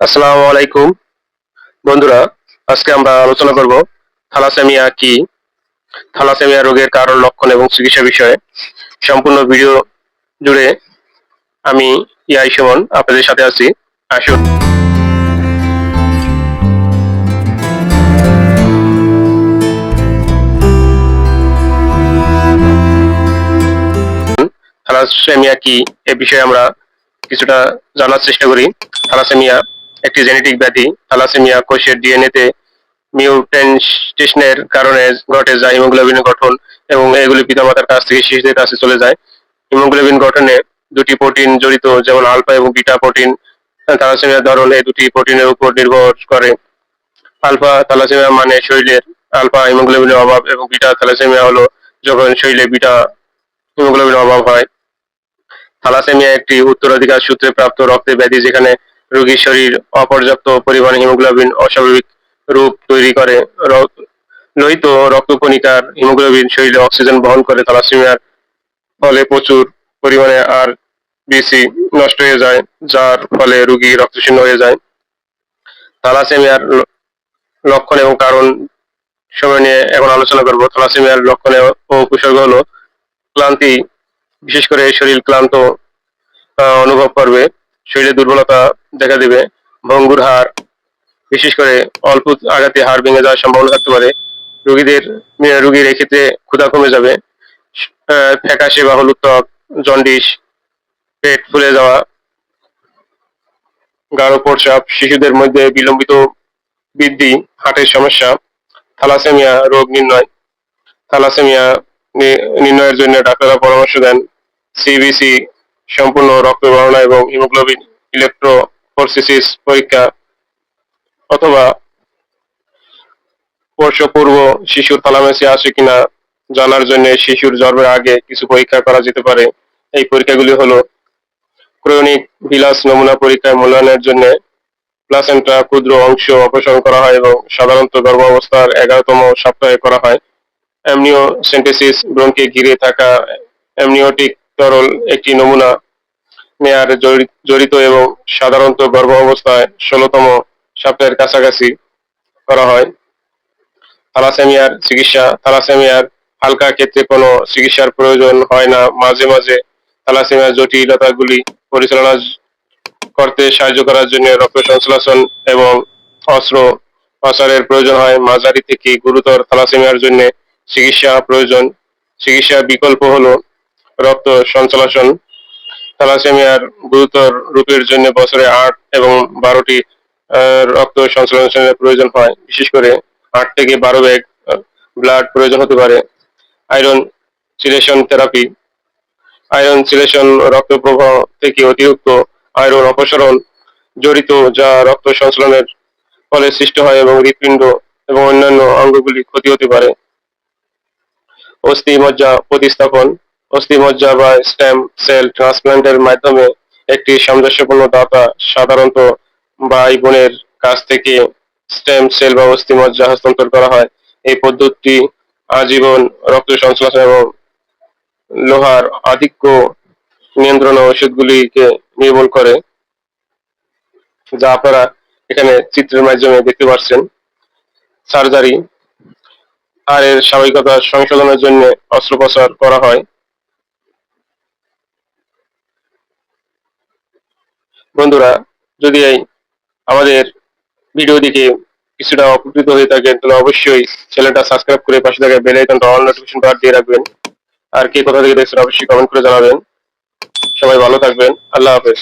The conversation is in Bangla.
আসসালামু আলাইকুম বন্ধুরা। আজকে আমরা আলোচনা করব থ্যালাসেমিয়া কি, থ্যালাসেমিয়া রোগের কারণ, লক্ষণ এবং চিকিৎসা বিষয়ে। সম্পূর্ণ ভিডিও জুড়ে আমি ইয়াই সুমন আপনাদের সাথে আছি। আসুন। থ্যালাসেমিয়া কি এ বিষয়ে আমরা কিছুটা জানার চেষ্টা করি। থ্যালাসেমিয়া একটি জেনেটিক ব্যাধি। থ্যালাসেমিয়া কোষের ডিএনএ তে মিউটেশনের কারণে ঘটে, যা হিমোগ্লোবিনের গঠন এবং এগুলি পিতামাতার কাছ থেকে শিশুদের কাছে চলে যায়। হিমোগ্লোবিন গঠনে দুটি প্রোটিন জড়িত, যেমন আলফা এবং বিটা প্রোটিন। থ্যালাসেমিয়ার ধরন এই দুটি প্রোটিনের উপর নির্ভর করে। আলফা থ্যালাসেমিয়া মানে শরীরের আলফা হিমোগ্লোবিনের অভাব, এবং বিটা থ্যালাসেমিয়া হলো যখন শরীরে বিটা হিমোগ্লোবিনের অভাব হয়। থ্যালাসেমিয়া একটি উত্তরাধিকার সূত্রে প্রাপ্ত রক্তের ব্যাধি, যেখানে রোগীর শরীর অপর্যাপ্ত পরিমাণে হিমোগ্লোবিন অস্বাভাবিক রূপ তৈরি করে। লোহিত রক্তকণিকার হিমোগ্লোবিন শরীরে অক্সিজেন বহন করে। থ্যালাসেমিয়ার ফলে প্রচুর পরিমাণে আরবিসি নষ্ট হয়ে যায়, যার ফলে রোগী রক্তশূন্য হয়ে যায়। থ্যালাসেমিয়ার লক্ষণ এবং কারণ সময় নিয়ে এখন আলোচনা করব। থ্যালাসেমিয়ার লক্ষণ ও উপসর্গ হলো ক্লান্তি, বিশেষ করে শরীর ক্লান্ত অনুভব করবে, শরীরে দুর্বলতা দেখা দেবে, ভঙ্গুর হাড়, বিশেষ করে অল্প আঘাতে হাড় ভেঙে যাওয়ার সম্ভাবনা থাকতে পারে। রোগীর এক্ষেত্রে ক্ষুধা কমে যাবে, ফ্যাকাশে বা হলুদ ত্বক, জন্ডিস, পেট ফুলে যাওয়া, গাঢ় প্রস্রাব, শিশুদের মধ্যে বিলম্বিত বৃদ্ধি, হার্টের সমস্যা। থ্যালাসেমিয়া রোগ নির্ণয়। থ্যালাসেমিয়া নির্ণয়ের জন্য ডাক্তাররা পরামর্শ দেন সিবিসি, সম্পূর্ণ রক্ত গণনা এবং হিমোগ্লোবিন ইলেকট্রোফোরেসিস পরীক্ষা, অথবা প্রসবপূর্ব শিশুর থ্যালাসেমিয়া আছে কিনা জানার জন্য শিশুর জন্মের আগে কিছু পরীক্ষা করা যেতে পারে। এই পরীক্ষাগুলি হলো ক্রনিক ভিলাস নমুনা পরীক্ষায় মূল্যায়নের জন্য প্লাসেন্টা ক্ষুদ্র অংশ অপসারণ করা হয় এবং সাধারণত গর্ভাবস্থার 11তম সপ্তাহে করা হয়। অ্যামনিওসেন্টেসিস, ব্রঙ্কে ঘিরে থাকা অ্যামনিওটিক তরল একটি নমুনা নেয়ার জড়িত এবং সাধারণত গর্ভাবস্থায় 16তম সপ্তাহের কাছাকাছি করা হয়। থ্যালাসেমিয়ার চিকিৎসা। থ্যালাসেমিয়ার হালকা ক্ষেত্রে কোনো চিকিৎসার প্রয়োজন হয় না। মাঝে মাঝে থ্যালাসেমিয়ার জটিলতাগুলি পরিচালনা করতে সাহায্য করার জন্য রক্ত সংশ্লেষণ এবং অস্ত্রোপচারের প্রয়োজন হয়। মাঝারি থেকে গুরুতর থ্যালাসেমিয়ার জন্য চিকিৎসা প্রয়োজন। চিকিৎসার বিকল্প হলো রক্ত সংশ্লেষণ। থ্যালাসেমিয়ার গুরুতর রূপের জন্য বছরে 8 এবং 12টি রক্ত সংশ্লেষণের প্রয়োজন হয়। বিশেষ করে 8 থেকে 12 ব্যাগ ব্লাড প্রয়োজন হতে পারে। Iron chelation therapy. Iron chelation রক্ত প্রবাহ থেকে অতিরিক্ত আয়রন অপসারণ জড়িত, যা রক্ত সঞ্চালনের ফলে সৃষ্টি হয় এবং হৃৎপিণ্ড এবং অন্যান্য অঙ্গগুলি ক্ষতি হতে পারে। অস্থি মজ্জা প্রতিস্থাপন। অস্থি মজ্জা বা স্টেম সেল ট্রান্সপ্লান্টের মাধ্যমে একটি সামঞ্জস্যপূর্ণ দাতা, সাধারণত ভাই বোনের কাছ থেকে স্টেম সেল বা অস্থি মজ্জা হস্তান্তর করা হয়। এই পদ্ধতিটি আজীবন রক্ত সংশ্লেষণ এবং লোহার আধিক্য নিয়ন্ত্রণ ও ওষুধগুলিকে নির্মূল করে, যা আপনারা এখানে চিত্রের মাধ্যমে দেখতে পাচ্ছেন। সার্জারি। হাড়ের স্বাভাবিকতা সংশোধনের জন্য অস্ত্রোপচার করা হয়। বন্ধুরা, যদি আমাদের ভিডিও দেখে কিছুটা উপকৃত হয়ে থাকেন, তাহলে অবশ্যই চ্যানেলটা সাবস্ক্রাইব করে পাশে থাকা বেল আইকনটা অল নোটিফিকেশন বার দিয়ে রাখবেন। আর কে কোথা থেকে দেখছেন অবশ্যই কমেন্ট করে জানাবেন। সবাই ভালো থাকবেন। আল্লাহ হাফেজ।